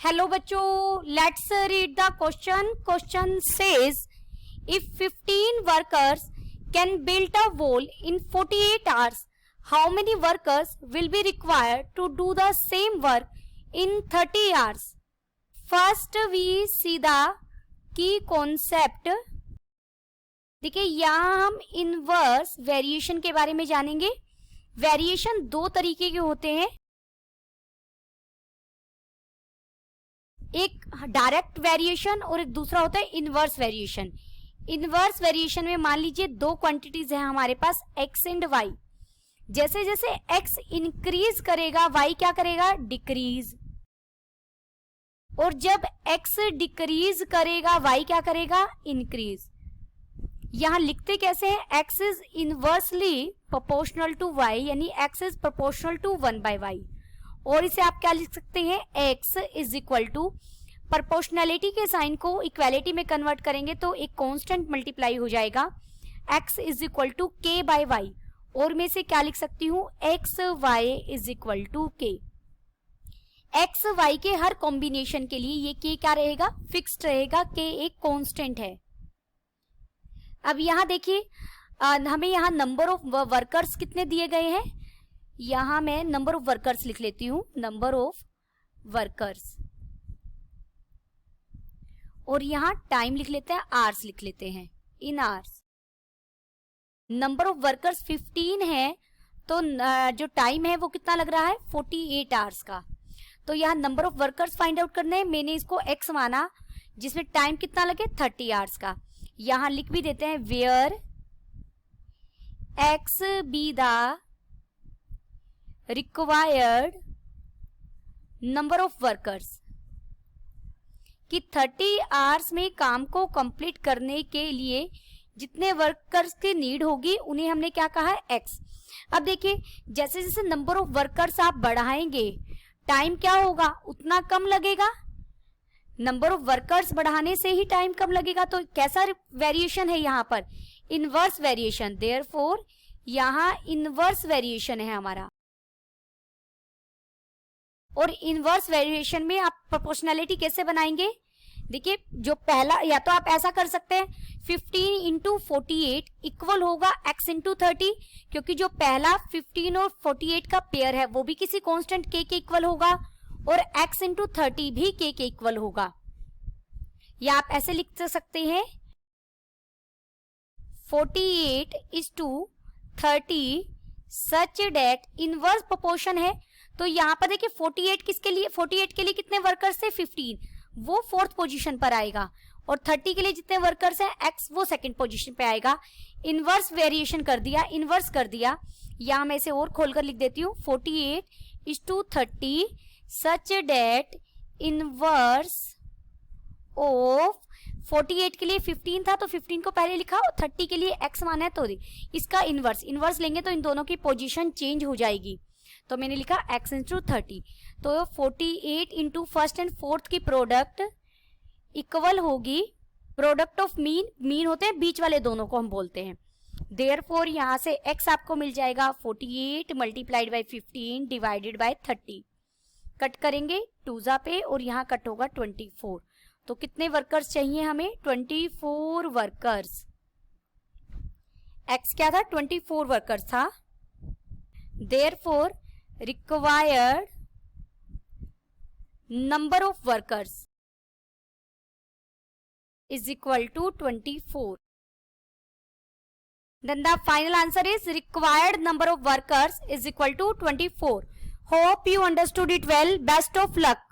Hello बच्चों, let's read the question. Question says if 15 workers can build a wall in 48 hours, how many workers will be required to do the same work in 30 hours? First we see the key concept. देखिए यहाँ हम inverse variation के बारे में जानेंगे. Variation दो तरीके के होते हैं, एक डायरेक्ट वेरिएशन और एक दूसरा होता है इनवर्स वेरिएशन. इनवर्स वेरिएशन में मान लीजिए दो क्वांटिटीज है हमारे पास x एंड y. जैसे जैसे x इंक्रीज करेगा y क्या करेगा, डिक्रीज. और जब x डिक्रीज करेगा y क्या करेगा, इंक्रीज. यहां लिखते कैसे हैं, x is inversely proportional to y, यानी x is proportional to 1/y. और इसे आप क्या लिख सकते हैं, x is equal to, proportionality के साइन को इक्वालिटी में कन्वर्ट करेंगे तो एक कांस्टेंट मल्टीप्लाई हो जाएगा, x is equal to k by y. और मैं इसे क्या लिख सकती हूँ, x y is equal to k. x y के हर कॉम्बिनेशन के लिए ये k क्या रहेगा, फिक्स्ड रहेगा, k एक कांस्टेंट है. अब यहाँ देखिए हमें यहाँ नंबर ऑफ वर्कर्स कितने दिए गए हैं. यहाँ मैं नंबर ऑफ वर्कर्स लिख लेती हूँ, नंबर ऑफ वर्कर्स. और यहाँ टाइम लिख लेते हैं, आवर्स लिख लेते हैं, in hours. Number of workers 15 है तो जो टाइम है वो कितना लग रहा है, 48 आवर्स का. तो यहाँ number of workers find out करने हैं. मैंने इसको x माना जिसमें टाइम कितना लगे, 30 आवर्स का. यहाँ लिख भी देते हैं where x be the required number of workers, कि 30 आवर्स में काम को कंप्लीट करने के लिए जितने वर्कर्स की नीड होगी उन्हें हमने क्या कहा है, x. अब देखिए जैसे जैसे नंबर ऑफ वर्कर्स आप बढ़ाएंगे टाइम क्या होगा, उतना कम लगेगा. नंबर ऑफ वर्कर्स बढ़ाने से ही टाइम कम लगेगा. तो कैसा वेरिएशन है यहाँ पर, इनवर्स वेरिएशन. देयरफॉर यहाँ इनवर्स वेरिएशन है हमारा. और इनवर्स वेरिएशन में आप प्रोपोर्शनैलिटी कैसे बनाएंगे, देखिए जो पहला, या तो आप ऐसा कर सकते हैं 15 इंटू 48 इक्वल होगा x इंटू 30, क्योंकि जो पहला 15 और 48 का पेयर है वो भी किसी कांस्टेंट k के इक्वल होगा, और x इंटू 30 भी k के इक्वल होगा. या आप ऐसे लिख सकते हैं 48 is to 30 such that inverse proportion है. तो यहाँ पर देखिए 48 किसके लिए, 48 के लिए कितने वर्कर्स थे, 15, वो फोर्थ पोजीशन पर आएगा. और 30 के लिए जितने वर्कर्स हैं x वो सेकंड पोजीशन पे आएगा. इनवर्स वेरिएशन कर दिया, इनवर्स कर दिया. यहाँ मैं इसे और खोलकर लिख देती हूँ 48 is to 30 such that inverse of 48 के लिए 15 था तो 15 को पहले लिखा, और 30 के लिए x माना है तो इसका इनवर्स लेंगे तो इन दोनों की पोजीशन चेंज हो जाएगी. तो मैंने लिखा x इंटू 30. तो 48 इंटू फर्स्ट एंड फोर्थ की प्रोडक्ट इक्वल होगी प्रोडक्ट ऑफ मीन. मीन होते हैं बीच वाले दोनों को हम बोलते हैं. देयरफॉर यहाँ से x आपको मिल जाएगा 48 multiplied by 15 divided by 30. Cut करेंगे 2 पे और यहाँ कट होगा 24. तो कितने वर्कर्स चाहिए हमें, 24 वर्कर्स. x क्या था, 24 वर्कर्स था. Therefore required number of workers is equal to 24. Then the final answer is required number of workers is equal to 24. Hope you understood it well. Best of luck.